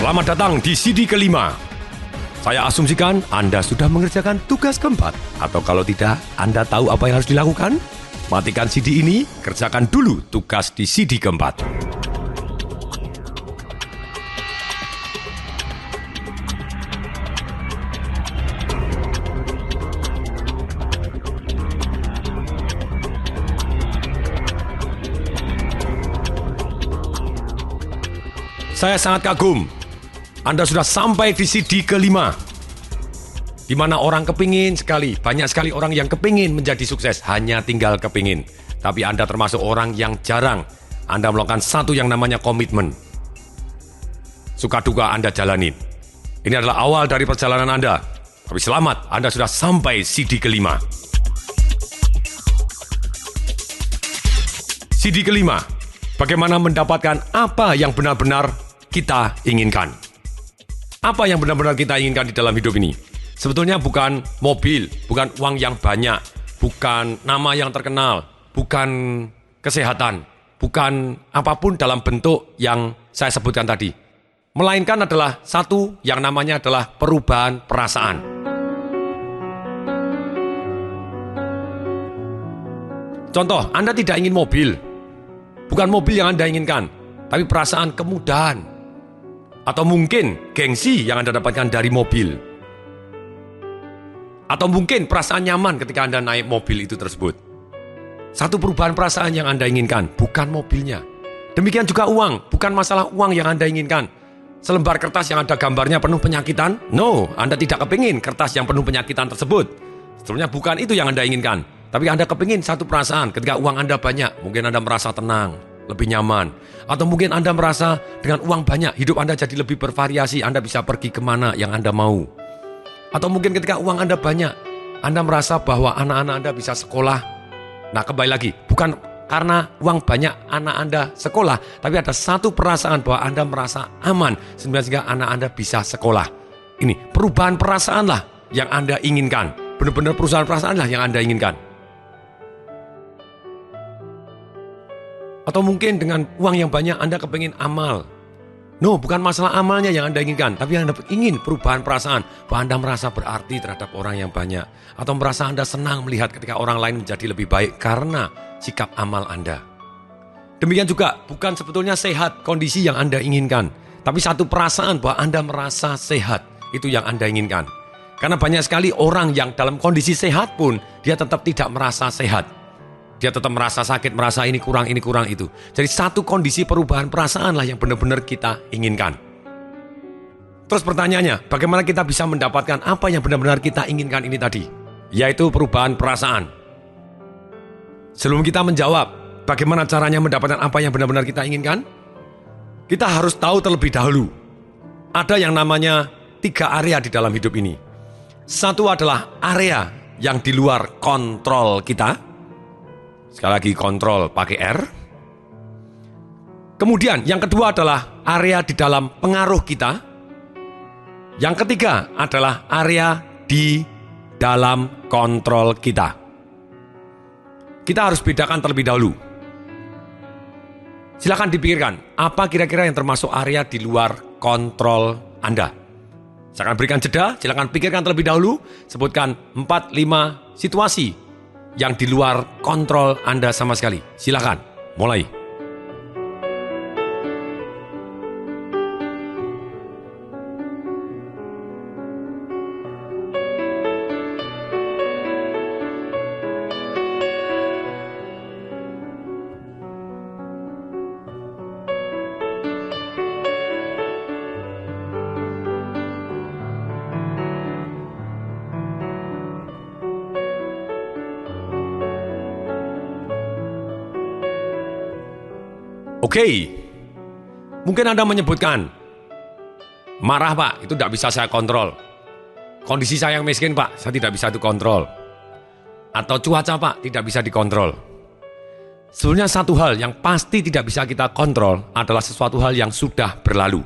Selamat datang di CD kelima. Saya asumsikan Anda sudah mengerjakan tugas keempat. Atau kalau tidak, Anda tahu apa yang harus dilakukan? Matikan CD ini, kerjakan dulu tugas di CD keempat. Saya sangat kagum. Anda sudah sampai di CD kelima. Di mana orang kepingin sekali, banyak sekali orang yang kepingin menjadi sukses, hanya tinggal kepingin. Tapi Anda termasuk orang yang jarang. Anda melakukan satu yang namanya komitmen. Suka duka Anda jalanin. Ini adalah awal dari perjalanan Anda. Tapi selamat, Anda sudah sampai CD kelima. CD kelima, bagaimana mendapatkan apa yang benar-benar kita inginkan. Apa yang benar-benar kita inginkan di dalam hidup ini? Sebetulnya bukan mobil, bukan uang yang banyak, bukan nama yang terkenal, bukan kesehatan, bukan apapun dalam bentuk yang saya sebutkan tadi. Melainkan adalah satu yang namanya adalah perubahan perasaan. Contoh, Anda tidak ingin mobil. Bukan mobil yang Anda inginkan, tapi perasaan kemudahan. Atau mungkin gengsi yang Anda dapatkan dari mobil. Atau mungkin perasaan nyaman ketika Anda naik mobil itu tersebut. Satu perubahan perasaan yang Anda inginkan, bukan mobilnya. Demikian juga uang, bukan masalah uang yang Anda inginkan. Selembar kertas yang ada gambarnya penuh penyakitan? No, Anda tidak kepingin kertas yang penuh penyakitan tersebut. Sebenarnya bukan itu yang Anda inginkan. Tapi Anda kepingin satu perasaan ketika uang Anda banyak. Mungkin Anda merasa tenang, lebih nyaman. Atau mungkin Anda merasa dengan uang banyak, hidup Anda jadi lebih bervariasi, Anda bisa pergi kemana yang Anda mau. Atau mungkin ketika uang Anda banyak, Anda merasa bahwa anak-anak Anda bisa sekolah. Nah, kembali lagi, bukan karena uang banyak anak Anda sekolah, tapi ada satu perasaan bahwa Anda merasa aman, sehingga anak Anda bisa sekolah. Ini, perubahan perasaan lah yang Anda inginkan. Benar-benar perubahan perasaan lah yang Anda inginkan. Atau mungkin dengan uang yang banyak Anda kepingin amal. No, bukan masalah amalnya yang Anda inginkan, tapi Anda ingin perubahan perasaan bahwa Anda merasa berarti terhadap orang yang banyak. Atau merasa Anda senang melihat ketika orang lain menjadi lebih baik karena sikap amal Anda. Demikian juga bukan sebetulnya sehat kondisi yang Anda inginkan, tapi satu perasaan bahwa Anda merasa sehat, itu yang Anda inginkan. Karena banyak sekali orang yang dalam kondisi sehat pun dia tetap tidak merasa sehat. Dia tetap merasa sakit, merasa ini kurang itu. Jadi satu kondisi perubahan perasaan lah yang benar-benar kita inginkan. Terus pertanyaannya, bagaimana kita bisa mendapatkan apa yang benar-benar kita inginkan ini tadi? Yaitu perubahan perasaan. Sebelum kita menjawab, bagaimana caranya mendapatkan apa yang benar-benar kita inginkan? Kita harus tahu terlebih dahulu. Ada yang namanya 3 area di dalam hidup ini. Satu adalah area yang di luar kontrol kita. Sekali lagi kontrol pakai R. Kemudian yang kedua adalah area di dalam pengaruh kita. Yang ketiga adalah area di dalam kontrol kita. Kita harus bedakan terlebih dahulu. Silakan dipikirkan, apa kira-kira yang termasuk area di luar kontrol Anda? Saya akan berikan jeda, silakan pikirkan terlebih dahulu. Sebutkan 4-5 situasi yang di luar kontrol Anda sama sekali. Silakan, mulai. Oke, mungkin Anda menyebutkan, marah Pak, itu tidak bisa saya kontrol. Kondisi saya yang miskin Pak, saya tidak bisa itu kontrol. Atau cuaca Pak, tidak bisa dikontrol. Sebenarnya satu hal yang pasti tidak bisa kita kontrol adalah sesuatu hal yang sudah berlalu.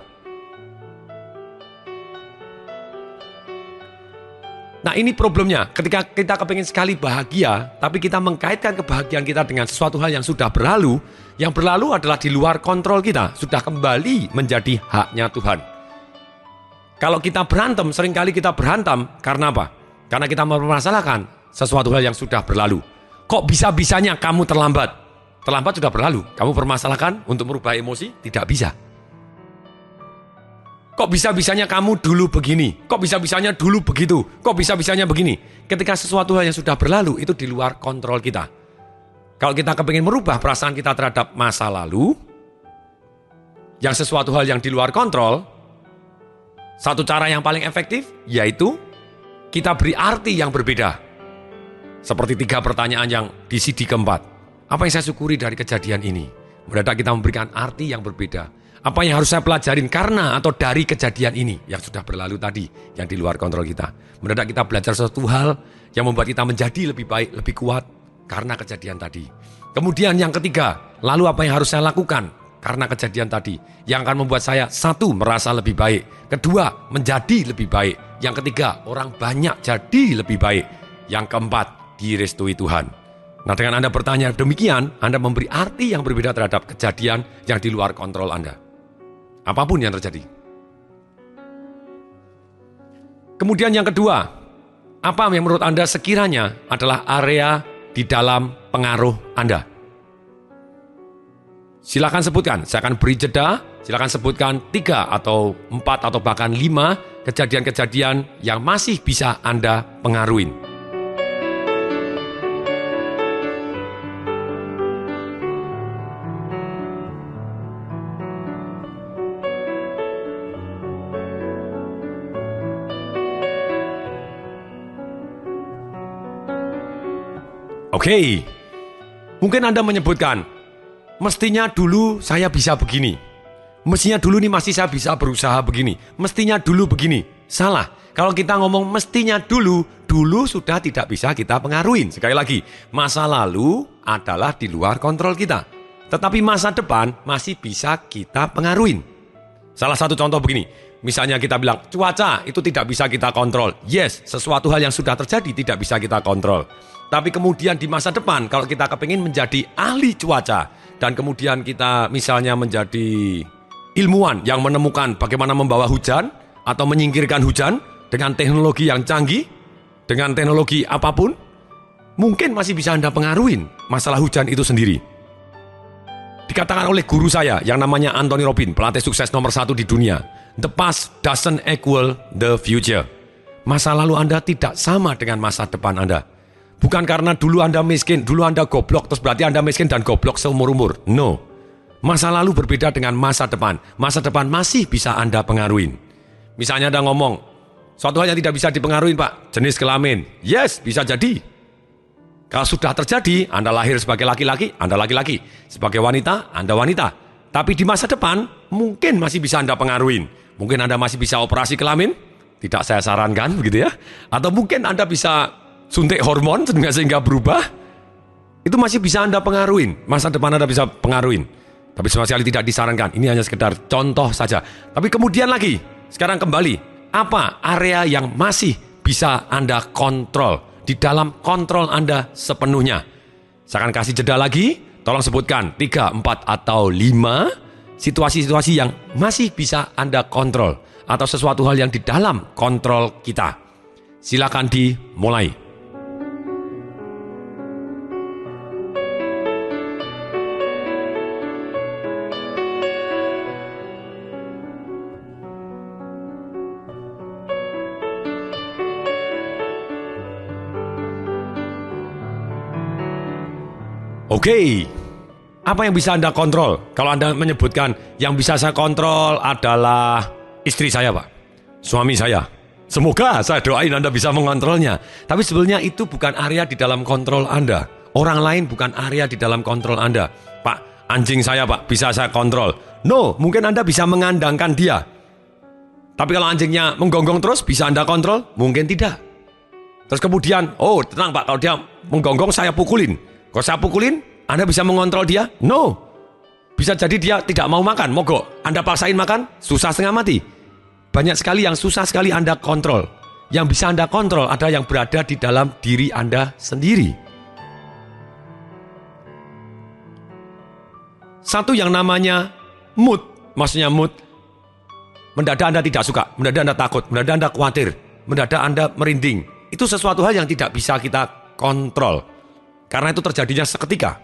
Nah, ini problemnya. Ketika kita kepingin sekali bahagia, tapi kita mengkaitkan kebahagiaan kita dengan sesuatu hal yang sudah berlalu, yang berlalu adalah di luar kontrol kita, sudah kembali menjadi haknya Tuhan. Kalau kita berantem, seringkali kita berantem karena apa? Karena kita mempermasalahkan sesuatu hal yang sudah berlalu. Kok bisa-bisanya kamu terlambat? Terlambat sudah berlalu. Kamu permasalahkan untuk merubah emosi? Tidak bisa. Kok bisa-bisanya kamu dulu begini? Kok bisa-bisanya dulu begitu? Kok bisa-bisanya begini? Ketika sesuatu hal yang sudah berlalu, itu di luar kontrol kita. Kalau kita kepingin merubah perasaan kita terhadap masa lalu, yang sesuatu hal yang di luar kontrol, satu cara yang paling efektif, yaitu kita beri arti yang berbeda. Seperti 3 pertanyaan yang di CD keempat. Apa yang saya syukuri dari kejadian ini? Mendadak kita memberikan arti yang berbeda. Apa yang harus saya pelajarin karena atau dari kejadian ini yang sudah berlalu tadi, yang di luar kontrol kita. Mendadak kita belajar sesuatu hal yang membuat kita menjadi lebih baik, lebih kuat karena kejadian tadi. Kemudian yang ketiga, lalu apa yang harus saya lakukan karena kejadian tadi yang akan membuat saya, 1, merasa lebih baik. 2, menjadi lebih baik. Yang ketiga, orang banyak jadi lebih baik. Yang keempat, direstui Tuhan. Nah, dengan Anda bertanya demikian, Anda memberi arti yang berbeda terhadap kejadian yang di luar kontrol Anda. Apapun yang terjadi. Kemudian yang kedua, apa yang menurut Anda sekiranya adalah area di dalam pengaruh Anda? Silakan sebutkan, saya akan beri jeda, silakan sebutkan 3 atau 4 atau bahkan 5 kejadian-kejadian yang masih bisa Anda pengaruhin. Oke, mungkin Anda menyebutkan, mestinya dulu saya bisa begini. Mestinya dulu nih masih saya bisa berusaha begini. Mestinya dulu begini. Salah. Kalau kita ngomong mestinya dulu sudah tidak bisa kita pengaruhin. Sekali lagi, masa lalu adalah di luar kontrol kita. Tetapi masa depan masih bisa kita pengaruhin. Salah satu contoh begini. Misalnya kita bilang, cuaca itu tidak bisa kita kontrol. Yes, sesuatu hal yang sudah terjadi tidak bisa kita kontrol. Tapi kemudian di masa depan, kalau kita kepingin menjadi ahli cuaca, dan kemudian kita misalnya menjadi ilmuwan yang menemukan bagaimana membawa hujan atau menyingkirkan hujan dengan teknologi yang canggih, dengan teknologi apapun, mungkin masih bisa Anda pengaruhin masalah hujan itu sendiri. Dikatakan oleh guru saya yang namanya Anthony Robbins, pelatih sukses nomor 1 di dunia, the past doesn't equal the future. Masa lalu Anda tidak sama dengan masa depan Anda. Bukan karena dulu Anda miskin, dulu Anda goblok, terus berarti Anda miskin dan goblok seumur-umur. No. Masa lalu berbeda dengan masa depan. Masa depan masih bisa Anda pengaruhin. Misalnya Anda ngomong, suatu hal yang tidak bisa dipengaruhin Pak, jenis kelamin. Yes, bisa jadi. Kalau sudah terjadi, Anda lahir sebagai laki-laki, Anda laki-laki. Sebagai wanita, Anda wanita. Tapi di masa depan, mungkin masih bisa Anda pengaruhin. Mungkin Anda masih bisa operasi kelamin, tidak saya sarankan begitu ya. Atau mungkin Anda bisa suntik hormon sehingga berubah, itu masih bisa Anda pengaruhin. Masa depan Anda bisa pengaruhin. Tapi sama sekali tidak disarankan. Ini hanya sekedar contoh saja. Tapi kemudian lagi, sekarang kembali, apa area yang masih bisa Anda kontrol? Di dalam kontrol Anda sepenuhnya. Saya akan kasih jeda lagi. Tolong sebutkan 3, 4, atau 5 situasi-situasi yang masih bisa Anda kontrol. Atau sesuatu hal yang di dalam kontrol kita. Silakan dimulai. Oke, apa yang bisa Anda kontrol? Kalau Anda menyebutkan yang bisa saya kontrol adalah istri saya, Pak, suami saya. Semoga saya doain Anda bisa mengontrolnya. Tapi sebenarnya itu bukan area di dalam kontrol Anda. Orang lain bukan area di dalam kontrol Anda. Pak, anjing saya Pak, bisa saya kontrol. No, mungkin Anda bisa mengandangkan dia. Tapi kalau anjingnya menggonggong terus, bisa Anda kontrol? Mungkin tidak. Terus kemudian, oh tenang Pak, kalau dia menggonggong saya pukulin. Kalau saya pukulin, Anda bisa mengontrol dia? No. Bisa jadi dia tidak mau makan, mogok. Anda paksain makan, susah setengah mati. Banyak sekali yang susah sekali Anda kontrol. Yang bisa Anda kontrol ada yang berada di dalam diri Anda sendiri. Satu yang namanya mood, maksudnya mood. Mendadak Anda tidak suka, mendadak Anda takut, mendadak Anda khawatir, mendadak Anda merinding. Itu sesuatu hal yang tidak bisa kita kontrol. Karena itu terjadinya seketika.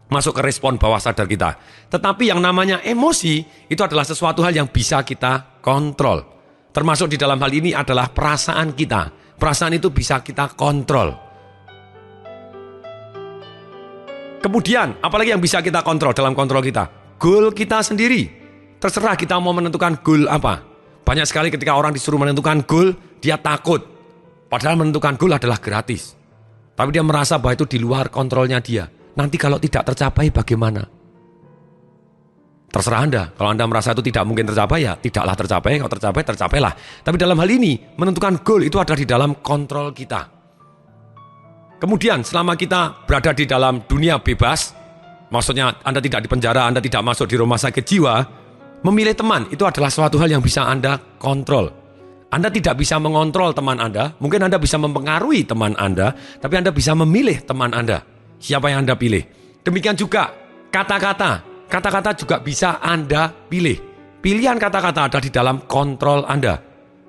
Masuk ke respon bawah sadar kita. Tetapi yang namanya emosi, itu adalah sesuatu hal yang bisa kita kontrol. Termasuk di dalam hal ini adalah perasaan kita. Perasaan itu bisa kita kontrol. Kemudian, apalagi yang bisa kita kontrol dalam kontrol kita? Goal kita sendiri. Terserah kita mau menentukan goal apa. Banyak sekali ketika orang disuruh menentukan goal, dia takut. Padahal menentukan goal adalah gratis. Tapi dia merasa bahwa itu di luar kontrolnya dia. Nanti kalau tidak tercapai bagaimana? Terserah Anda. Kalau Anda merasa itu tidak mungkin tercapai, ya tidaklah tercapai. Kalau tercapai, tercapailah. Tapi dalam hal ini, menentukan goal itu ada di dalam kontrol kita. Kemudian selama kita berada di dalam dunia bebas, maksudnya Anda tidak di penjara, Anda tidak masuk di rumah sakit jiwa, memilih teman itu adalah suatu hal yang bisa Anda kontrol. Anda tidak bisa mengontrol teman Anda, mungkin Anda bisa mempengaruhi teman Anda, tapi Anda bisa memilih teman Anda. Siapa yang Anda pilih? Demikian juga kata-kata. Kata-kata juga bisa Anda pilih. Pilihan kata-kata ada di dalam kontrol Anda.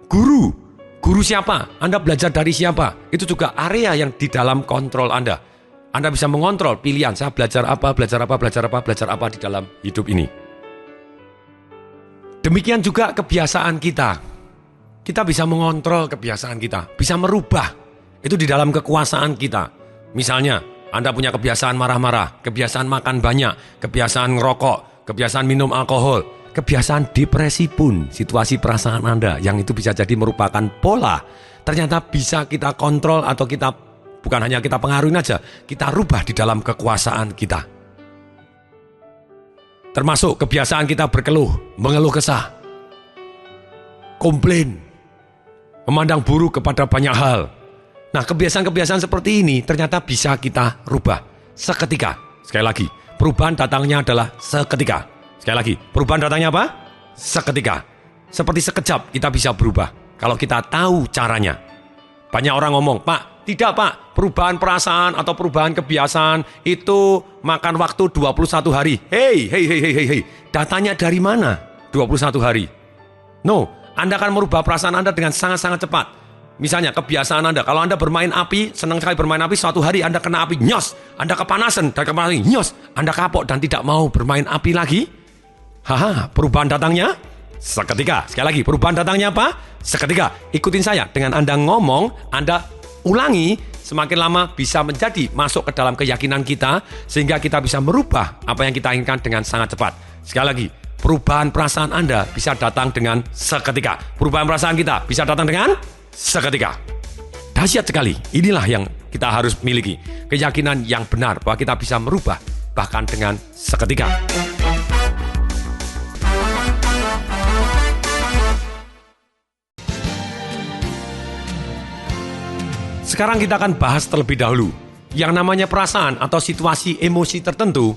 Guru. Guru siapa? Anda belajar dari siapa? Itu juga area yang di dalam kontrol Anda. Anda bisa mengontrol pilihan. Saya belajar apa di dalam hidup ini. Demikian juga kebiasaan kita. Kita bisa mengontrol kebiasaan kita. Bisa merubah. Itu di dalam kekuasaan kita. Misalnya, Anda punya kebiasaan marah-marah, kebiasaan makan banyak, kebiasaan ngerokok, kebiasaan minum alkohol, kebiasaan depresi pun, situasi perasaan Anda yang itu bisa jadi merupakan pola. Ternyata bisa kita kontrol atau kita, bukan hanya kita pengaruhi aja, kita rubah di dalam kekuasaan kita. Termasuk kebiasaan kita berkeluh, mengeluh kesah, komplain, memandang buruk kepada banyak hal. Nah, kebiasaan-kebiasaan seperti ini ternyata bisa kita rubah seketika. Sekali lagi, perubahan datangnya adalah seketika. Sekali lagi, perubahan datangnya apa? Seketika. Seperti sekejap kita bisa berubah kalau kita tahu caranya. Banyak orang ngomong, Pak, tidak Pak, perubahan perasaan atau perubahan kebiasaan itu makan waktu 21 hari. Hei, datanya dari mana 21 hari? No, Anda akan merubah perasaan Anda dengan sangat-sangat cepat. Misalnya kebiasaan Anda, kalau Anda bermain api, senang sekali bermain api, suatu hari Anda kena api, nyos, Anda kepanasan, dan kepanasan, nyos, Anda kapok dan tidak mau bermain api lagi. Perubahan datangnya seketika. Sekali lagi, perubahan datangnya apa? Seketika. Ikutin saya, dengan Anda ngomong, Anda ulangi, semakin lama bisa menjadi masuk ke dalam keyakinan kita, sehingga kita bisa merubah apa yang kita inginkan dengan sangat cepat. Sekali lagi, perubahan perasaan Anda bisa datang dengan seketika. Perubahan perasaan kita bisa datang dengan seketika. Dahsyat sekali. Inilah yang kita harus miliki. Keyakinan yang benar bahwa kita bisa merubah bahkan dengan seketika. Sekarang kita akan bahas terlebih dahulu. Yang namanya perasaan atau situasi emosi tertentu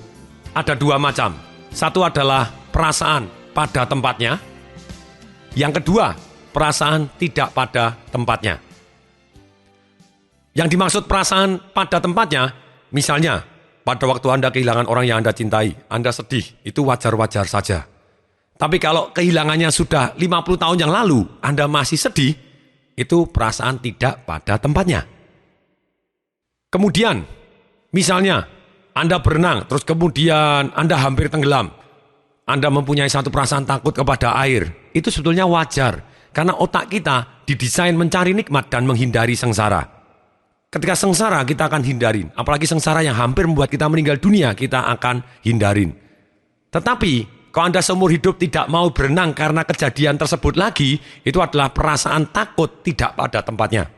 ada dua macam. Satu adalah perasaan pada tempatnya. Yang kedua, perasaan tidak pada tempatnya. Yang dimaksud perasaan pada tempatnya, misalnya pada waktu Anda kehilangan orang yang Anda cintai, Anda sedih, itu wajar-wajar saja. Tapi kalau kehilangannya sudah 50 tahun yang lalu, Anda masih sedih, itu perasaan tidak pada tempatnya. Kemudian, misalnya Anda berenang, terus kemudian Anda hampir tenggelam. Anda mempunyai satu perasaan takut kepada air, itu sebetulnya wajar. Karena otak kita didesain mencari nikmat dan menghindari sengsara. Ketika sengsara kita akan hindarin. Apalagi sengsara yang hampir membuat kita meninggal dunia, kita akan hindarin. Tetapi, kalau Anda seumur hidup tidak mau berenang karena kejadian tersebut lagi, itu adalah perasaan takut tidak pada tempatnya.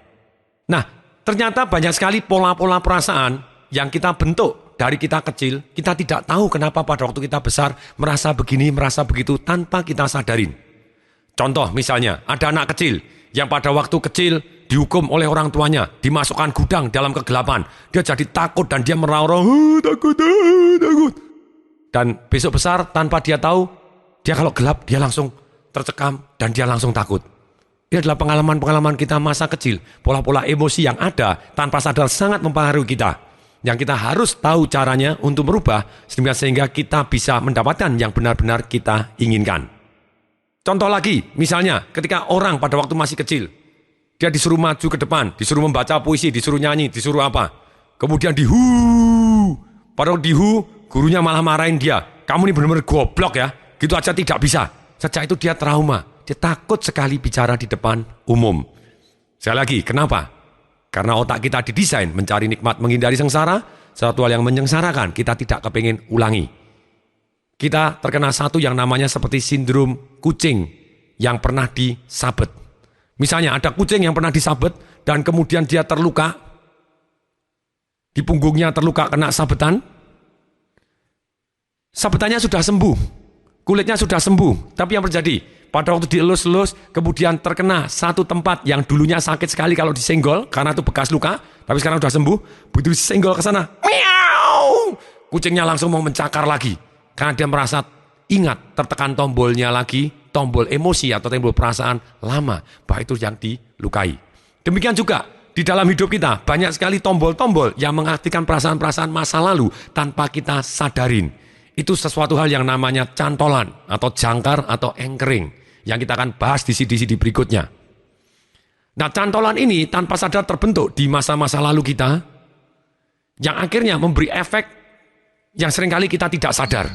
Nah, ternyata banyak sekali pola-pola perasaan yang kita bentuk dari kita kecil. Kita tidak tahu kenapa pada waktu kita besar merasa begini, merasa begitu tanpa kita sadarin. Contoh misalnya, ada anak kecil yang pada waktu kecil dihukum oleh orang tuanya, dimasukkan gudang dalam kegelapan. Dia jadi takut dan dia meraung-raung, takut. Dan besok besar tanpa dia tahu, dia kalau gelap dia langsung tercekam dan dia langsung takut. Ini adalah pengalaman-pengalaman kita masa kecil. Pola-pola emosi yang ada tanpa sadar sangat mempengaruhi kita. Yang kita harus tahu caranya untuk merubah sehingga kita bisa mendapatkan yang benar-benar kita inginkan. Contoh lagi, misalnya ketika orang pada waktu masih kecil, dia disuruh maju ke depan, disuruh membaca puisi, disuruh nyanyi, disuruh apa. Kemudian pada waktu gurunya malah marahin dia. Kamu ini benar-benar goblok ya, gitu aja tidak bisa. Sejak itu dia trauma, dia takut sekali bicara di depan umum. Sekali lagi, kenapa? Karena otak kita didesain mencari nikmat, menghindari sengsara, satu hal yang menyengsarakan, kita tidak kepingin ulangi. Kita terkena satu yang namanya seperti sindrom kucing yang pernah disabet. Misalnya ada kucing yang pernah disabet dan kemudian dia terluka, di punggungnya terluka kena sabetan, sabetannya sudah sembuh, kulitnya sudah sembuh, tapi yang terjadi, pada waktu dielus-elus, kemudian terkena satu tempat yang dulunya sakit sekali kalau disenggol, karena itu bekas luka, tapi sekarang sudah sembuh, begitu disenggol ke sana, miau, kucingnya langsung mau mencakar lagi. Karena dia merasa ingat tertekan tombolnya lagi, tombol emosi atau tombol perasaan lama, bahwa itu yang dilukai. Demikian juga di dalam hidup kita banyak sekali tombol-tombol yang mengaktifkan perasaan-perasaan masa lalu tanpa kita sadarin. Itu sesuatu hal yang namanya cantolan atau jangkar atau anchoring yang kita akan bahas di CD-CD berikutnya. Nah, cantolan ini tanpa sadar terbentuk di masa-masa lalu kita yang akhirnya memberi efek yang seringkali kita tidak sadar.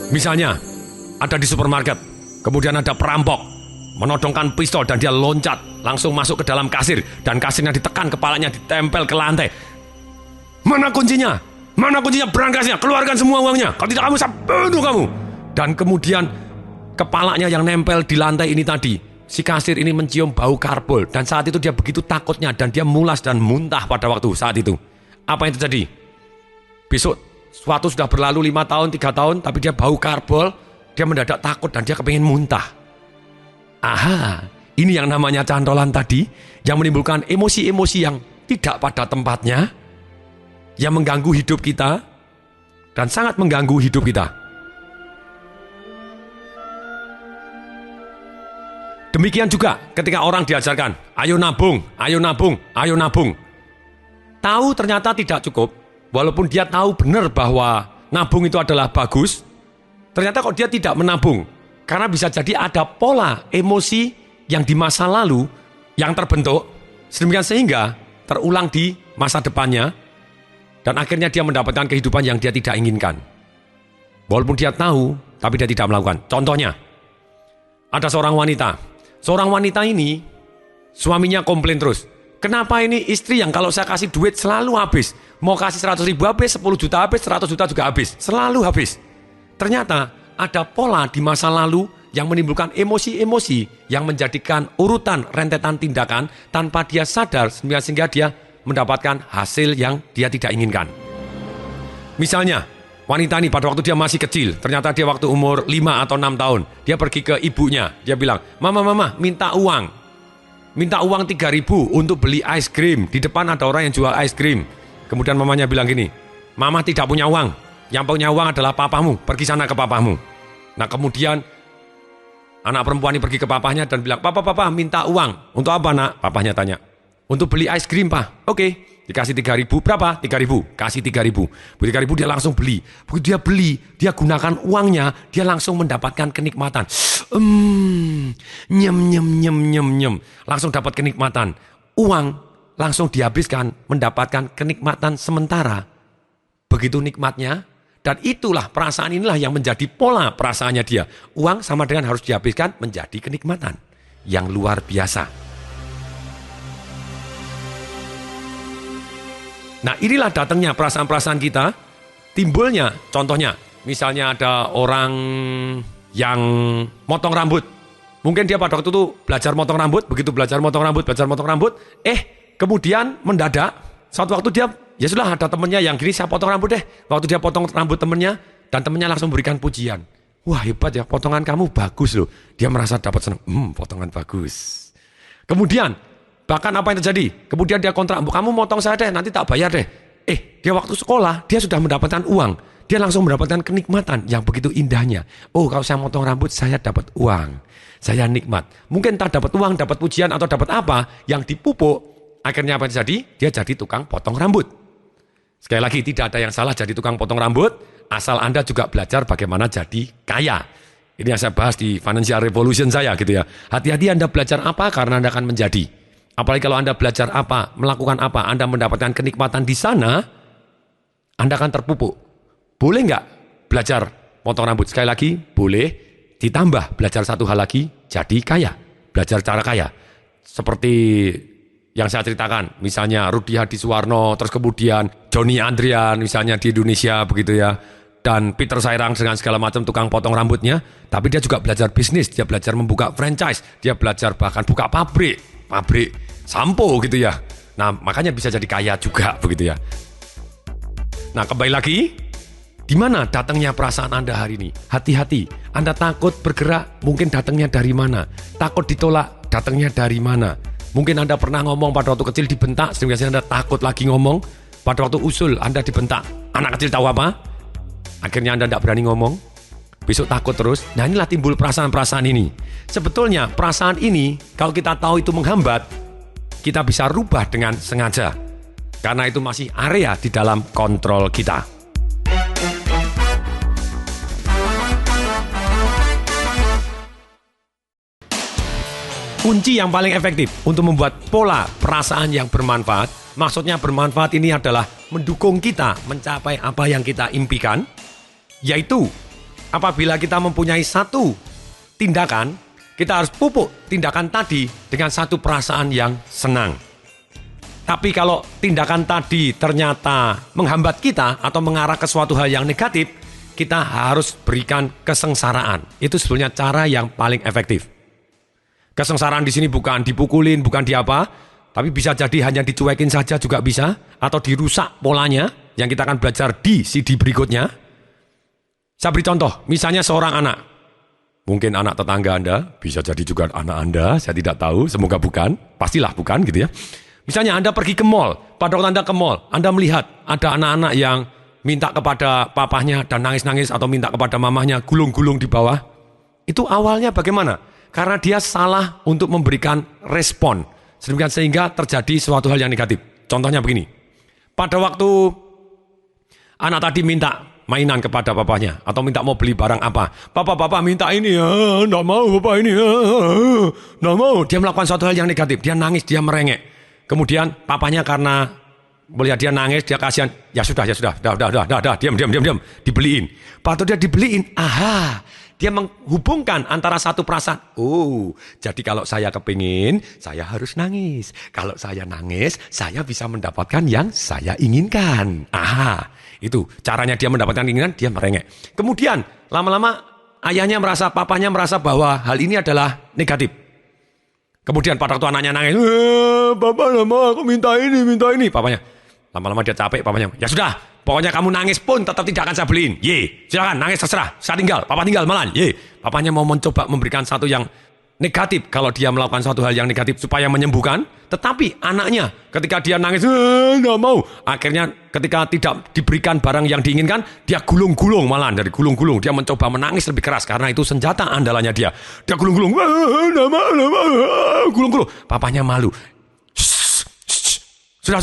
Misalnya, ada di supermarket, kemudian ada perampok, menodongkan pistol dan dia loncat, langsung masuk ke dalam kasir, dan kasirnya ditekan, kepalanya ditempel ke lantai. Mana kuncinya? Mana kuncinya? Berangkasnya, keluarkan semua uangnya, kalau tidak kamu saya bunuh kamu. Dan kemudian kepalanya yang nempel di lantai ini tadi, si kasir ini mencium bau karbol, dan saat itu dia begitu takutnya, dan dia mulas dan muntah pada waktu saat itu. Apa yang terjadi? Besok, suatu sudah berlalu 5 tahun, 3 tahun, tapi dia bau karbol, dia mendadak takut dan dia kepingin muntah. Aha, ini yang namanya cantolan tadi, yang menimbulkan emosi-emosi yang tidak pada tempatnya, yang mengganggu hidup kita, dan sangat mengganggu hidup kita. Demikian juga ketika orang diajarkan, ayo nabung, ayo nabung, ayo nabung. Tahu ternyata tidak cukup, walaupun dia tahu benar bahwa nabung itu adalah bagus, ternyata kok dia tidak menabung. Karena bisa jadi ada pola emosi yang di masa lalu yang terbentuk, sedemikian sehingga terulang di masa depannya, dan akhirnya dia mendapatkan kehidupan yang dia tidak inginkan. Walaupun dia tahu, tapi dia tidak melakukan. Contohnya, ada seorang wanita. Seorang wanita ini, suaminya komplain terus. Kenapa ini istri yang kalau saya kasih duit selalu habis. Mau kasih 100 ribu habis, 10 juta habis, 100 juta juga habis. Selalu habis. Ternyata ada pola di masa lalu yang menimbulkan emosi-emosi yang menjadikan urutan rentetan tindakan tanpa dia sadar sehingga dia mendapatkan hasil yang dia tidak inginkan. Misalnya, wanita ini pada waktu dia masih kecil, ternyata dia waktu umur 5 atau 6 tahun, dia pergi ke ibunya, dia bilang, Mama, minta uang. Minta uang 3.000 untuk beli ice cream. Di depan ada orang yang jual ice cream. Kemudian mamanya bilang gini, Mama tidak punya uang. Yang punya uang adalah papamu, pergi sana ke papamu. Nah kemudian, anak perempuan ini pergi ke papahnya dan bilang, Papa, minta uang. Untuk apa nak? Papahnya tanya. Untuk beli ice cream, Pak. Oke. Dikasih 3.000, berapa? 3.000, kasih 3.000. 3.000 dia langsung beli. Begitu dia beli, dia gunakan uangnya, dia langsung mendapatkan kenikmatan. Nyem. Langsung dapat kenikmatan. Uang langsung dihabiskan, mendapatkan kenikmatan sementara. Begitu nikmatnya, dan itulah perasaan inilah yang menjadi pola perasaannya dia. Uang sama dengan harus dihabiskan menjadi kenikmatan yang luar biasa. Nah inilah datangnya perasaan-perasaan kita, timbulnya contohnya, misalnya ada orang yang motong rambut. Mungkin dia pada waktu itu belajar motong rambut, begitu belajar motong rambut, kemudian mendadak, suatu waktu dia, ya sudah ada temennya yang gini, saya potong rambut deh. Waktu dia potong rambut temennya, dan temennya langsung berikan pujian. Wah hebat ya, potongan kamu bagus loh. Dia merasa dapat senang, potongan bagus. Kemudian, bahkan apa yang terjadi? Kemudian dia kontrak, kamu motong saya deh, nanti tak bayar deh. Dia waktu sekolah, dia sudah mendapatkan uang. Dia langsung mendapatkan kenikmatan yang begitu indahnya. Oh, kalau saya motong rambut, saya dapat uang. Saya nikmat. Mungkin tak dapat uang, dapat pujian, atau dapat apa yang dipupuk. Akhirnya apa yang terjadi? Dia jadi tukang potong rambut. Sekali lagi, tidak ada yang salah jadi tukang potong rambut, asal Anda juga belajar bagaimana jadi kaya. Ini yang saya bahas di Financial Revolution saya gitu ya. Hati-hati Anda belajar apa karena Anda akan menjadi. Apalagi kalau Anda belajar apa, melakukan apa, Anda mendapatkan kenikmatan di sana, Anda akan terpupuk. Boleh nggak belajar potong rambut? Sekali lagi, boleh. Ditambah belajar satu hal lagi, jadi kaya. Belajar cara kaya. Seperti yang saya ceritakan, misalnya Rudi Hadisuwarno, terus kemudian Johnny Andrian, misalnya di Indonesia begitu ya, dan Peter Sairang dengan segala macam tukang potong rambutnya, tapi dia juga belajar bisnis, dia belajar membuka franchise, dia belajar bahkan buka pabrik sampo gitu ya. Nah, makanya bisa jadi kaya juga begitu ya. Nah, kembali lagi, di mana datangnya perasaan Anda hari ini? Hati-hati, Anda takut bergerak, mungkin datangnya dari mana? Takut ditolak, datangnya dari mana? Mungkin Anda pernah ngomong pada waktu kecil dibentak, sehingga Anda takut lagi ngomong. Pada waktu usul Anda dibentak. Anak kecil tahu apa? Akhirnya Anda tidak berani ngomong. Besok takut terus. Nah, inilah timbul perasaan-perasaan ini. Sebetulnya perasaan ini, kalau kita tahu itu menghambat, kita bisa rubah dengan sengaja. Karena itu masih area di dalam kontrol kita. Kunci yang paling efektif untuk membuat pola perasaan yang bermanfaat, maksudnya bermanfaat ini adalah mendukung kita mencapai apa yang kita impikan, yaitu apabila kita mempunyai satu tindakan, kita harus pupuk tindakan tadi dengan satu perasaan yang senang. Tapi kalau tindakan tadi ternyata menghambat kita atau mengarah ke suatu hal yang negatif, kita harus berikan kesengsaraan. Itu sebetulnya cara yang paling efektif. Kesengsaraan di sini bukan dipukulin, bukan diapa, tapi bisa jadi hanya dicuekin saja juga bisa, atau dirusak polanya, yang kita akan belajar di CD berikutnya. Saya beri contoh, misalnya seorang anak, mungkin anak tetangga Anda, bisa jadi juga anak Anda, saya tidak tahu, semoga bukan, pastilah bukan gitu ya. Misalnya Anda pergi ke mall, pada waktu Anda ke mall, Anda melihat ada anak-anak yang minta kepada papahnya dan nangis-nangis atau minta kepada mamahnya gulung-gulung di bawah. Itu awalnya bagaimana? Karena dia salah untuk memberikan respon. Sehingga terjadi suatu hal yang negatif. Contohnya begini. Pada waktu anak tadi minta mainan kepada papanya. Atau minta mau beli barang apa. Papa minta ini ya. Nggak mau papa ini ya. Nggak mau. Dia melakukan suatu hal yang negatif. Dia nangis, dia merengek. Kemudian papanya karena melihat dia nangis, dia kasihan. Ya sudah. Diam. Dibeliin. Waktu dia dibeliin, dia menghubungkan antara satu perasaan. Oh, jadi kalau saya kepingin, saya harus nangis. Kalau saya nangis, saya bisa mendapatkan yang saya inginkan. Itu caranya dia mendapatkan keinginan, dia merengek. Kemudian, lama-lama ayahnya merasa, papanya merasa bahwa hal ini adalah negatif. Kemudian pada waktu anaknya nangis, papa lama aku minta ini. Papanya, lama-lama dia capek, papanya, ya sudah. Pokoknya kamu nangis pun tetap tidak akan saya beliin. Silakan nangis terserah. Saya tinggal, papa tinggal malah. Papanya mau mencoba memberikan satu yang negatif kalau dia melakukan suatu hal yang negatif supaya menyembuhkan. Tetapi anaknya ketika dia nangis, nggak mau. Akhirnya ketika tidak diberikan barang yang diinginkan, dia gulung-gulung malah. Dari gulung-gulung dia mencoba menangis lebih keras karena itu senjata andalannya dia. Dia gulung-gulung, nggak mau, gulung-gulung. Papanya malu. Sudah.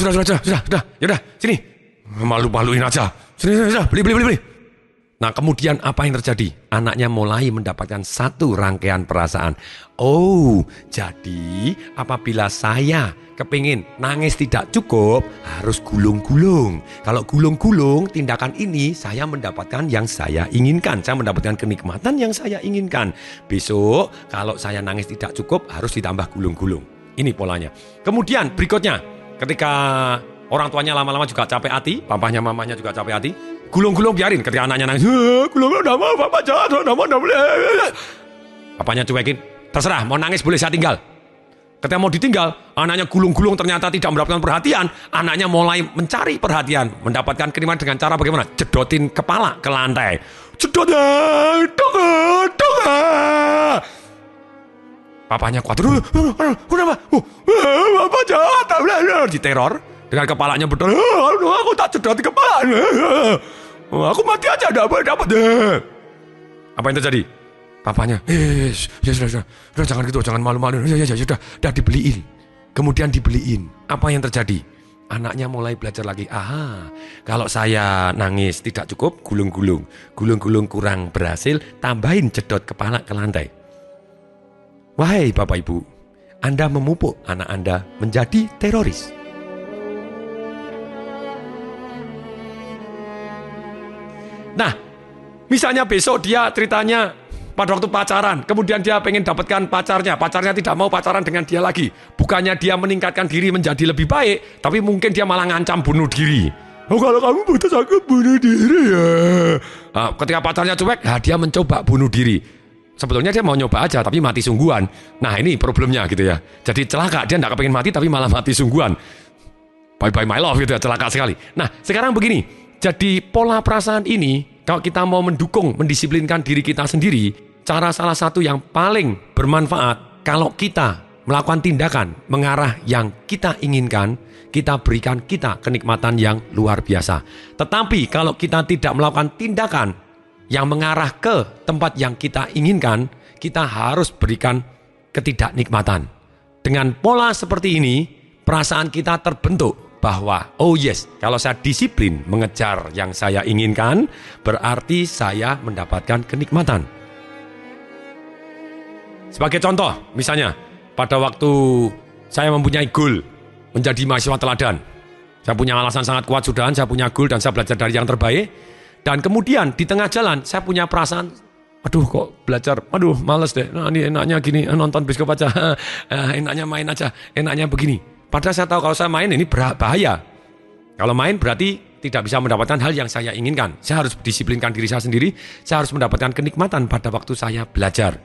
Yaudah, sini. Malu-maluin aja. Sini, beli. Nah, kemudian apa yang terjadi? Anaknya mulai mendapatkan satu rangkaian perasaan. Oh, jadi apabila saya kepingin nangis tidak cukup, harus gulung-gulung. Kalau gulung-gulung, tindakan ini saya mendapatkan yang saya inginkan. Saya mendapatkan kenikmatan yang saya inginkan. Besok, kalau saya nangis tidak cukup, harus ditambah gulung-gulung. Ini polanya. Kemudian berikutnya, ketika orang tuanya lama-lama juga capek hati, papahnya mamahnya juga capek hati, gulung-gulung biarin. Ketika anaknya nangis, gulung-gulung udah mau, papa jahat, udah mau, boleh. Papanya cuekin, terserah, mau nangis boleh saya tinggal. Ketika mau ditinggal, anaknya gulung-gulung ternyata tidak mendapatkan perhatian, anaknya mulai mencari perhatian, mendapatkan kenikmatan dengan cara bagaimana? Jedotin kepala ke lantai. Jedotin, papanya kuat, kenapa? Papa jahat, diteror. Dengan kepalanya betul, aku tak cedot kepala. Aku mati aja, dapat. Apa yang terjadi? Papanya, sudah, jangan gitu, jangan malu-malu. Ya, sudah dibeliin. Kemudian dibeliin. Apa yang terjadi? Anaknya mulai belajar lagi. Aha, kalau saya nangis tidak cukup, gulung-gulung. Gulung-gulung kurang berhasil, tambahin jedot kepala ke lantai. Wahai Bapak Ibu, Anda memupuk anak Anda menjadi teroris. Nah, misalnya besok dia ceritanya pada waktu pacaran, kemudian dia pengen dapatkan pacarnya tidak mau pacaran dengan dia lagi. Bukannya dia meningkatkan diri menjadi lebih baik, tapi mungkin dia malah ngancam bunuh diri. Oh, kalau kamu putus aku bunuh diri ya. Nah, ketika pacarnya cuek, dia mencoba bunuh diri. Sebetulnya dia mau nyoba aja, tapi mati sungguhan. Nah, ini problemnya gitu ya. Jadi celaka, dia tidak kepengen mati, tapi malah mati sungguhan. Bye-bye my love gitu ya, celaka sekali. Nah, sekarang begini. Jadi pola perasaan ini, kalau kita mau mendukung, mendisiplinkan diri kita sendiri, cara salah satu yang paling bermanfaat, kalau kita melakukan tindakan mengarah yang kita inginkan, kita berikan kita kenikmatan yang luar biasa. Tetapi kalau kita tidak melakukan tindakan yang mengarah ke tempat yang kita inginkan, kita harus berikan ketidaknikmatan. Dengan pola seperti ini, perasaan kita terbentuk. Bahwa, oh yes, kalau saya disiplin mengejar yang saya inginkan, berarti saya mendapatkan kenikmatan. Sebagai contoh, misalnya, pada waktu saya mempunyai goal menjadi mahasiswa teladan. Saya punya alasan sangat kuat sudahan, saya punya goal dan saya belajar dari yang terbaik. Dan kemudian di tengah jalan, saya punya perasaan, aduh kok belajar, aduh males deh, nah, ini enaknya gini, nonton bioskop aja, enaknya main aja, enaknya begini. Padahal saya tahu kalau saya main ini bahaya. Kalau main berarti tidak bisa mendapatkan hal yang saya inginkan. Saya harus disiplinkan diri saya sendiri. Saya harus mendapatkan kenikmatan pada waktu saya belajar.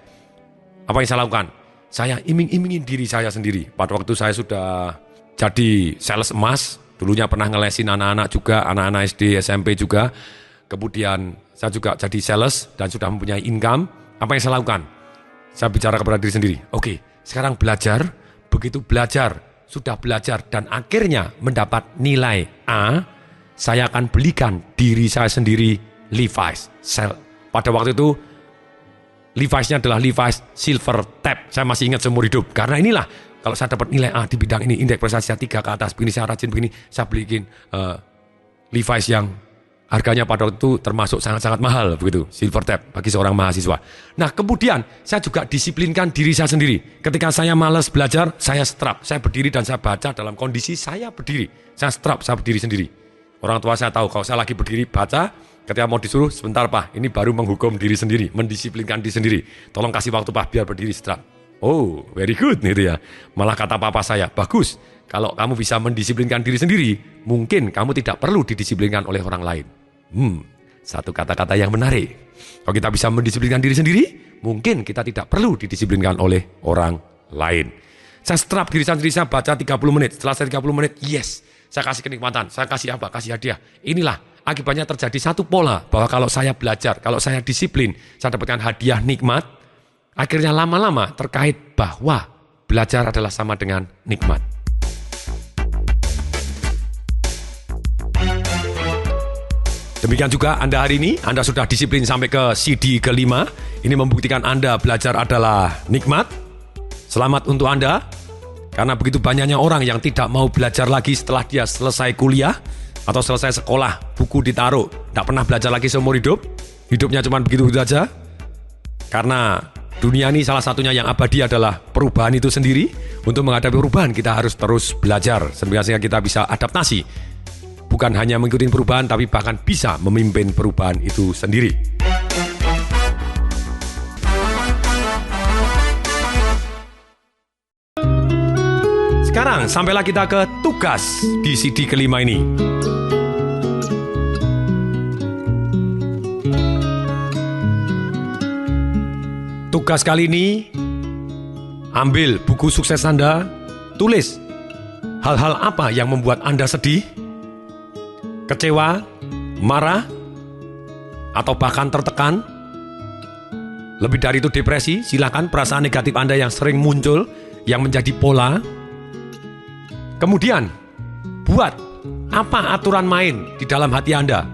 Apa yang saya lakukan? Saya iming-imingin diri saya sendiri. Pada waktu saya sudah jadi sales emas, dulunya pernah ngelesin anak-anak juga, anak-anak SD, SMP juga. Kemudian saya juga jadi sales dan sudah mempunyai income. Apa yang saya lakukan? Saya bicara kepada diri sendiri. Oke, sekarang belajar. Begitu belajar, sudah belajar dan akhirnya mendapat nilai A, saya akan belikan diri saya sendiri Levi's. Pada waktu itu Levi's-nya adalah Levi's Silver Tab. Saya masih ingat seumur hidup. Karena inilah, kalau saya dapat nilai A di bidang ini, indeks prestasi saya 3 ke atas, begini saya rajin begini, saya belikin Levi's yang harganya pada waktu itu termasuk sangat-sangat mahal, begitu, Silver Tab bagi seorang mahasiswa. Nah, kemudian saya juga disiplinkan diri saya sendiri. Ketika saya malas belajar, saya strap, saya berdiri dan saya baca dalam kondisi saya berdiri. Saya strap, saya berdiri sendiri. Orang tua saya tahu kalau saya lagi berdiri baca, ketika mau disuruh, sebentar Pak, ini baru menghukum diri sendiri, mendisiplinkan diri sendiri. Tolong kasih waktu Pak biar berdiri strap. Oh, very good gitu ya. Malah kata papa saya, bagus. Kalau kamu bisa mendisiplinkan diri sendiri, mungkin kamu tidak perlu didisiplinkan oleh orang lain. Satu kata-kata yang menarik. Kalau kita bisa mendisiplinkan diri sendiri, mungkin kita tidak perlu didisiplinkan oleh orang lain. Saya strap diri sendiri, saya baca 30 menit. Setelah saya 30 menit, yes, saya kasih kenikmatan, saya kasih apa? Kasih hadiah. Inilah akibatnya terjadi satu pola, bahwa kalau saya belajar, kalau saya disiplin, saya dapatkan hadiah nikmat. Akhirnya lama-lama terkait bahwa belajar adalah sama dengan nikmat. Demikian juga Anda hari ini, Anda sudah disiplin sampai ke CD kelima. Ini membuktikan Anda belajar adalah nikmat. Selamat untuk Anda, karena begitu banyaknya orang yang tidak mau belajar lagi setelah dia selesai kuliah atau selesai sekolah, buku ditaruh, tidak pernah belajar lagi seumur hidup. Hidupnya cuma begitu saja. Karena dunia ini salah satunya yang abadi adalah perubahan itu sendiri. Untuk menghadapi perubahan kita harus terus belajar sehingga kita bisa adaptasi. Bukan hanya mengikuti perubahan, tapi bahkan bisa memimpin perubahan itu sendiri. Sekarang sampailah kita ke tugas di CD kelima ini. Tugas kali ini, ambil buku sukses Anda, tulis hal-hal apa yang membuat Anda sedih, kecewa, marah, atau bahkan tertekan. Lebih dari itu depresi, silakan perasaan negatif Anda yang sering muncul, yang menjadi pola. Kemudian, buat apa aturan main di dalam hati Anda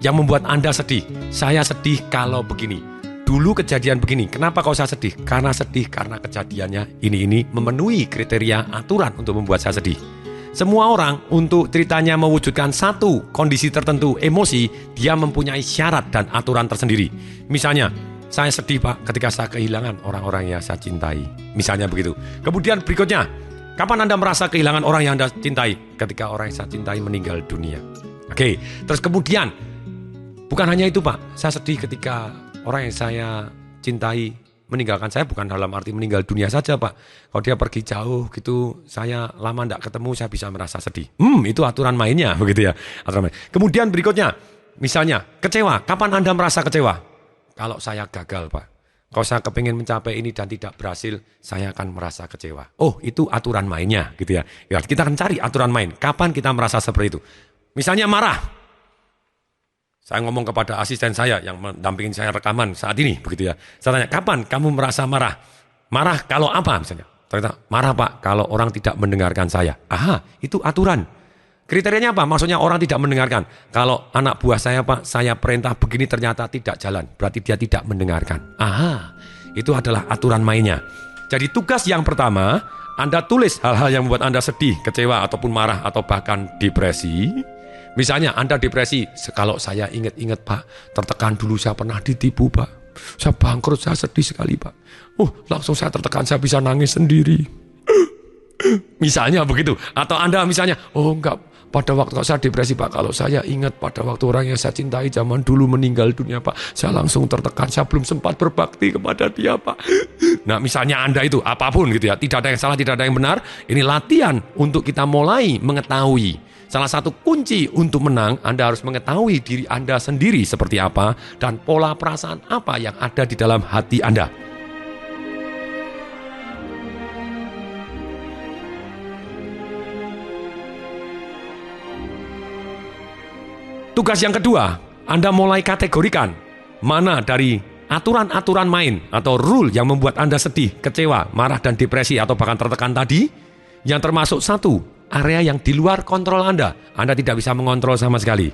yang membuat Anda sedih. Saya sedih kalau begini. Dulu kejadian begini. Kenapa kau saya sedih? Karena sedih karena kejadiannya ini memenuhi kriteria aturan untuk membuat saya sedih. Semua orang untuk ceritanya mewujudkan satu kondisi tertentu emosi, dia mempunyai syarat dan aturan tersendiri. Misalnya, saya sedih Pak ketika saya kehilangan orang-orang yang saya cintai. Misalnya begitu. Kemudian berikutnya, kapan Anda merasa kehilangan orang yang Anda cintai? Ketika orang yang saya cintai meninggal dunia. Oke, terus kemudian, bukan hanya itu Pak, saya sedih ketika orang yang saya cintai meninggalkan saya, bukan dalam arti meninggal dunia saja Pak. Kalau dia pergi jauh gitu, saya lama tidak ketemu, saya bisa merasa sedih. Itu aturan mainnya begitu ya. Aturan main. Kemudian berikutnya, misalnya kecewa. Kapan Anda merasa kecewa? Kalau saya gagal Pak. Kalau saya kepingin mencapai ini dan tidak berhasil, saya akan merasa kecewa. Oh, itu aturan mainnya gitu ya. Ya, kita akan cari aturan main. Kapan kita merasa seperti itu? Misalnya marah. Saya ngomong kepada asisten saya yang mendampingin saya rekaman saat ini, begitu ya. Saya tanya, kapan kamu merasa marah? Marah kalau apa misalnya? Ternyata, marah Pak kalau orang tidak mendengarkan saya. Aha, itu aturan. Kriterianya apa? Maksudnya orang tidak mendengarkan. Kalau anak buah saya Pak, saya perintah begini ternyata tidak jalan. Berarti dia tidak mendengarkan. Aha, itu adalah aturan mainnya. Jadi tugas yang pertama, Anda tulis hal-hal yang membuat Anda sedih, kecewa, ataupun marah, atau bahkan depresi. Misalnya Anda depresi, kalau saya ingat-ingat Pak, tertekan dulu saya pernah ditipu Pak. Saya bangkrut, saya sedih sekali Pak. Langsung saya tertekan, saya bisa nangis sendiri. Misalnya begitu. Atau Anda misalnya, enggak, pada waktu saya depresi Pak, kalau saya ingat pada waktu orang yang saya cintai zaman dulu meninggal dunia Pak, saya langsung tertekan, saya belum sempat berbakti kepada dia Pak. Nah misalnya Anda itu, apapun gitu ya, tidak ada yang salah, tidak ada yang benar. Ini latihan untuk kita mulai mengetahui. Salah satu kunci untuk menang, Anda harus mengetahui diri Anda sendiri seperti apa dan pola perasaan apa yang ada di dalam hati Anda. Tugas yang kedua, Anda mulai kategorikan mana dari aturan-aturan main atau rule yang membuat Anda sedih, kecewa, marah, dan depresi atau bahkan tertekan tadi, yang termasuk satu, area yang di luar kontrol Anda. Anda tidak bisa mengontrol sama sekali.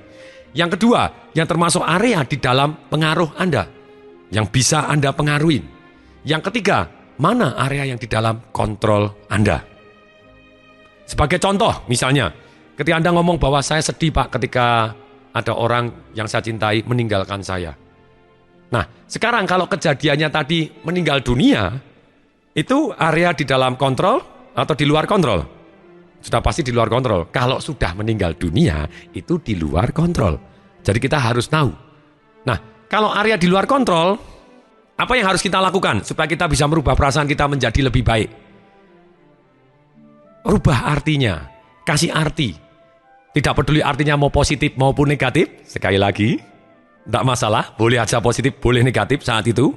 Yang kedua, yang termasuk area di dalam pengaruh Anda, yang bisa Anda pengaruhi. Yang ketiga, mana area yang di dalam kontrol Anda. Sebagai contoh, misalnya, ketika Anda ngomong bahwa saya sedih Pak ketika ada orang yang saya cintai meninggalkan saya. Nah, sekarang kalau kejadiannya tadi meninggal dunia, itu area di dalam kontrol atau di luar kontrol? Sudah pasti di luar kontrol. Kalau sudah meninggal dunia, itu di luar kontrol. Jadi kita harus tahu. Nah, kalau area di luar kontrol, apa yang harus kita lakukan supaya kita bisa merubah perasaan kita menjadi lebih baik? Rubah artinya, kasih arti. Tidak peduli artinya mau positif maupun negatif. Sekali lagi, tidak masalah, boleh aja positif, boleh negatif saat itu.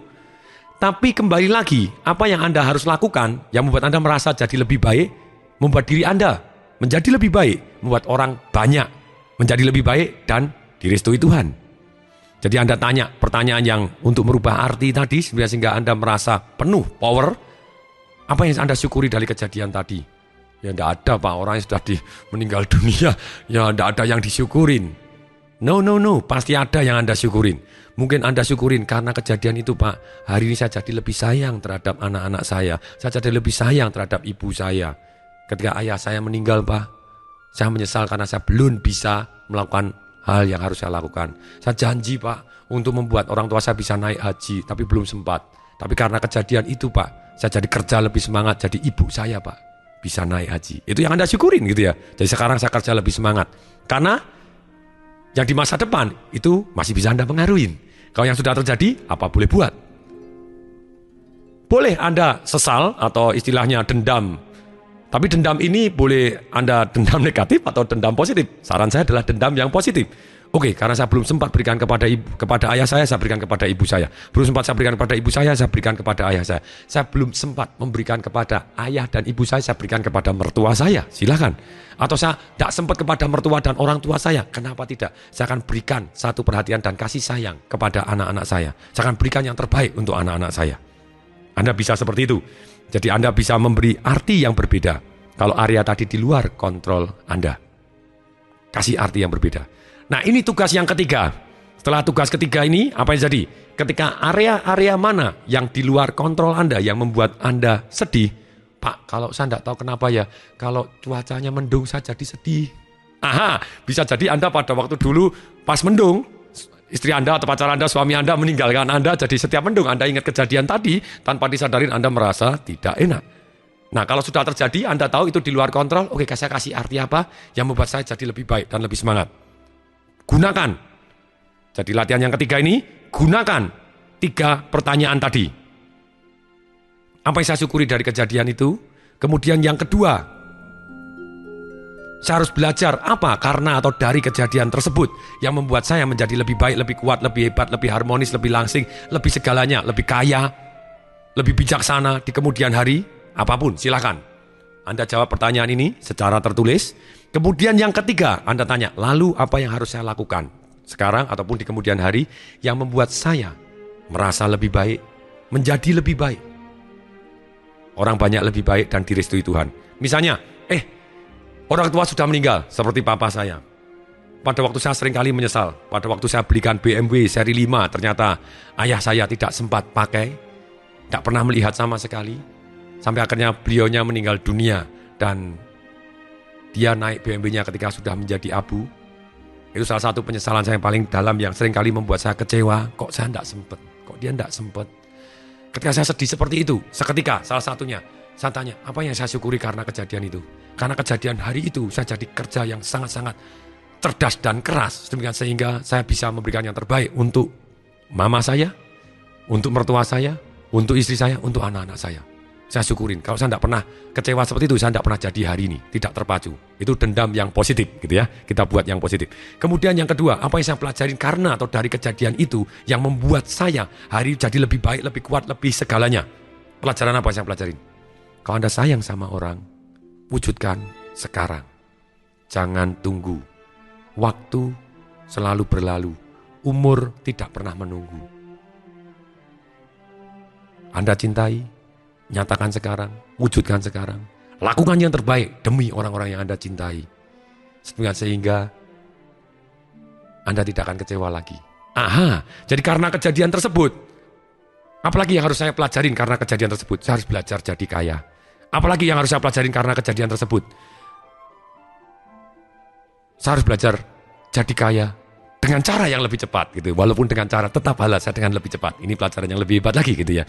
Tapi kembali lagi, apa yang Anda harus lakukan yang membuat Anda merasa jadi lebih baik? Membuat diri Anda menjadi lebih baik, membuat orang banyak menjadi lebih baik dan direstui Tuhan. Jadi Anda tanya pertanyaan yang untuk merubah arti tadi sehingga Anda merasa penuh power. Apa yang Anda syukuri dari kejadian tadi? Ya tidak ada Pak, orang yang sudah meninggal dunia, ya tidak ada yang disyukurin. No, pasti ada yang Anda syukurin. Mungkin Anda syukurin karena kejadian itu Pak, hari ini saya jadi lebih sayang terhadap anak-anak saya jadi lebih sayang terhadap ibu saya. Ketika ayah saya meninggal Pak, saya menyesal karena saya belum bisa melakukan hal yang harus saya lakukan. Saya janji Pak, untuk membuat orang tua saya bisa naik haji, tapi belum sempat. Tapi karena kejadian itu Pak, saya jadi kerja lebih semangat, jadi ibu saya Pak bisa naik haji. Itu yang Anda syukurin gitu ya. Jadi sekarang saya kerja lebih semangat. Karena yang di masa depan itu masih bisa Anda pengaruhin. Kalau yang sudah terjadi, apa boleh buat? Boleh Anda sesal atau istilahnya dendam. Tapi dendam ini boleh Anda dendam negatif atau dendam positif. Saran saya adalah dendam yang positif. Oke, karena saya belum sempat berikan kepada ayah saya berikan kepada ibu saya. Belum sempat saya berikan kepada ibu saya berikan kepada ayah saya. Saya belum sempat memberikan kepada ayah dan ibu saya berikan kepada mertua saya. Silakan. Atau saya tidak sempat kepada mertua dan orang tua saya. Kenapa tidak? Saya akan berikan satu perhatian dan kasih sayang kepada anak-anak saya. Saya akan berikan yang terbaik untuk anak-anak saya. Anda bisa seperti itu. Jadi Anda bisa memberi arti yang berbeda. Kalau area tadi di luar kontrol Anda. Kasih arti yang berbeda. Nah ini tugas yang ketiga. Setelah tugas ketiga ini, apa yang jadi? Ketika area-area mana yang di luar kontrol Anda, yang membuat Anda sedih, Pak, kalau saya tidak tahu kenapa ya, kalau cuacanya mendung saya jadi sedih. Aha, bisa jadi Anda pada waktu dulu pas mendung, istri Anda atau pacar Anda, suami Anda meninggalkan Anda, jadi setiap mendung Anda ingat kejadian tadi, tanpa disadarin Anda merasa tidak enak. Nah, kalau sudah terjadi, Anda tahu itu di luar kontrol, oke, saya kasih arti apa yang membuat saya jadi lebih baik dan lebih semangat. Gunakan. Jadi latihan yang ketiga ini, gunakan 3 pertanyaan tadi. Apa yang saya syukuri dari kejadian itu? Kemudian yang kedua, saya harus belajar apa karena atau dari kejadian tersebut yang membuat saya menjadi lebih baik, lebih kuat, lebih hebat, lebih harmonis, lebih langsing, lebih segalanya, lebih kaya, lebih bijaksana di kemudian hari. Apapun, silakan. Anda jawab pertanyaan ini secara tertulis. Kemudian yang ketiga, Anda tanya, lalu apa yang harus saya lakukan sekarang ataupun di kemudian hari yang membuat saya merasa lebih baik, menjadi lebih baik. Orang banyak lebih baik dan direstui Tuhan. Misalnya, orang tua sudah meninggal, seperti papa saya. Pada waktu saya seringkali menyesal. Pada waktu saya belikan BMW seri 5, ternyata ayah saya tidak sempat pakai, tidak pernah melihat sama sekali. Sampai akhirnya beliaunya meninggal dunia. Dan dia naik BMW-nya ketika sudah menjadi abu. Itu salah satu penyesalan saya yang paling dalam yang seringkali membuat saya kecewa. Kok saya tidak sempat? Kok dia tidak sempat? Ketika saya sedih seperti itu, seketika salah satunya, saya tanya, apa yang saya syukuri karena kejadian itu? Karena kejadian hari itu, saya jadi kerja yang sangat-sangat cerdas dan keras. Demikian sehingga saya bisa memberikan yang terbaik untuk mama saya, untuk mertua saya, untuk istri saya, untuk anak-anak saya. Saya syukurin. Kalau saya tidak pernah kecewa seperti itu, saya tidak pernah jadi hari ini. Tidak terpacu. Itu dendam yang positif, gitu ya. Kita buat yang positif. Kemudian yang kedua, apa yang saya pelajarin karena atau dari kejadian itu yang membuat saya hari ini jadi lebih baik, lebih kuat, lebih segalanya. Pelajaran apa yang saya pelajarin? Kalau Anda sayang sama orang, wujudkan sekarang. Jangan tunggu. Waktu selalu berlalu. Umur tidak pernah menunggu. Anda cintai, nyatakan sekarang, wujudkan sekarang. Lakukan yang terbaik demi orang-orang yang Anda cintai. Sehingga Anda tidak akan kecewa lagi. Aha, jadi karena kejadian tersebut, apalagi yang harus saya pelajarin karena kejadian tersebut? Saya harus belajar jadi kaya. Apalagi yang harus saya pelajarin karena kejadian tersebut? Saya harus belajar jadi kaya dengan cara yang lebih cepat gitu. Walaupun dengan cara tetap halal, saya dengan lebih cepat. Ini pelajaran yang lebih hebat lagi gitu ya.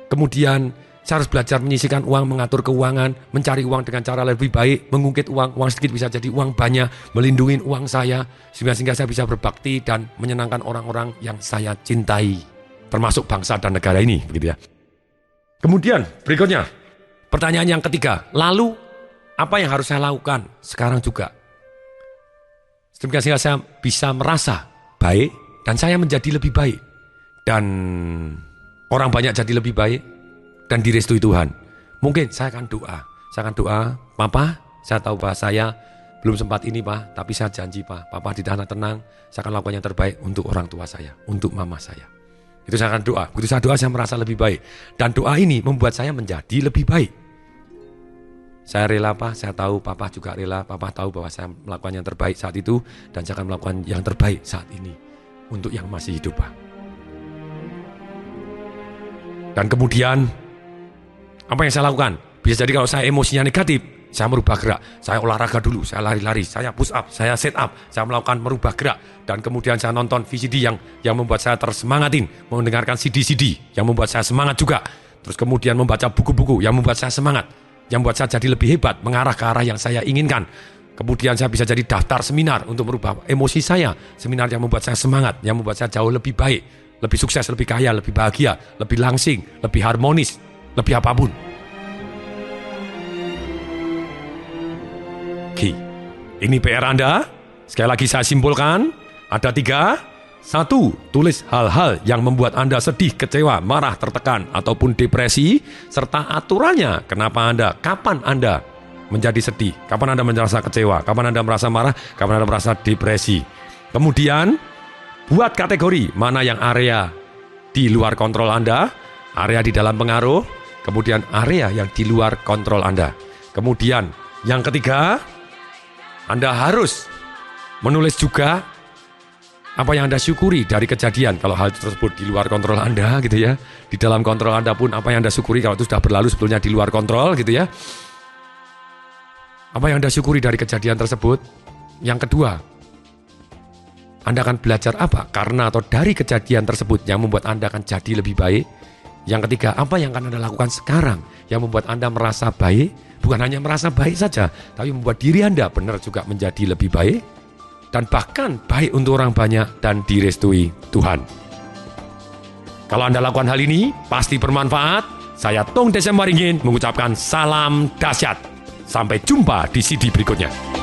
Kemudian saya harus belajar menyisihkan uang, mengatur keuangan, mencari uang dengan cara lebih baik, mengungkit uang sedikit bisa jadi uang banyak, melindungi uang saya, sehingga saya bisa berbakti dan menyenangkan orang-orang yang saya cintai, termasuk bangsa dan negara ini, begitu ya. Kemudian berikutnya, pertanyaan yang ketiga, lalu apa yang harus saya lakukan sekarang juga? Sehingga saya bisa merasa baik dan saya menjadi lebih baik dan orang banyak jadi lebih baik dan direstui Tuhan. Mungkin saya akan doa, Papa, saya tahu Pak, saya belum sempat ini Pak, tapi saya janji Pak, Papa di tanah tenang, saya akan lakukan yang terbaik untuk orang tua saya, untuk mama saya. Itu saya akan doa, begitu saya doa saya merasa lebih baik. Dan doa ini membuat saya menjadi lebih baik. Saya rela Pak, saya tahu Papa juga rela, Papa tahu bahwa saya melakukan yang terbaik saat itu, dan saya akan melakukan yang terbaik saat ini, untuk yang masih hidup Pak. Dan kemudian, apa yang saya lakukan? Bisa jadi kalau saya emosinya negatif, saya merubah gerak. Saya olahraga dulu, saya lari-lari, saya push up, saya sit up, saya melakukan merubah gerak. Dan kemudian saya nonton VCD yang membuat saya tersemangatin, mendengarkan CD-CD yang membuat saya semangat juga. Terus kemudian membaca buku-buku yang membuat saya semangat, yang membuat saya jadi lebih hebat, mengarah ke arah yang saya inginkan. Kemudian saya bisa jadi daftar seminar untuk merubah emosi saya. Seminar yang membuat saya semangat, yang membuat saya jauh lebih baik, lebih sukses, lebih kaya, lebih bahagia, lebih langsing, lebih harmonis, lebih apapun. Oke, ini PR Anda. Sekali lagi saya simpulkan, ada 3. 1, tulis hal-hal yang membuat Anda sedih, kecewa, marah, tertekan, ataupun depresi, serta aturannya. Kenapa Anda, kapan Anda menjadi sedih, kapan Anda merasa kecewa, kapan Anda merasa marah, kapan Anda merasa depresi. Kemudian, buat kategori mana yang area di luar kontrol Anda, area di dalam pengaruh, kemudian area yang di luar kontrol Anda. Kemudian, yang ketiga, Anda harus menulis juga Apa yang Anda syukuri dari kejadian kalau hal tersebut di luar kontrol Anda gitu ya. Di dalam kontrol Anda pun apa yang Anda syukuri kalau itu sudah berlalu sebetulnya di luar kontrol gitu ya. Apa yang Anda syukuri dari kejadian tersebut? Yang kedua, Anda akan belajar apa karena atau dari kejadian tersebut yang membuat Anda akan jadi lebih baik. Yang ketiga, apa yang akan Anda lakukan sekarang yang membuat Anda merasa baik? Bukan hanya merasa baik saja, tapi membuat diri Anda benar juga menjadi lebih baik. Dan bahkan baik untuk orang banyak dan direstui Tuhan. Kalau Anda lakukan hal ini, pasti bermanfaat. Saya Tung Desem Waringin mengucapkan salam dahsyat. Sampai jumpa di CD berikutnya.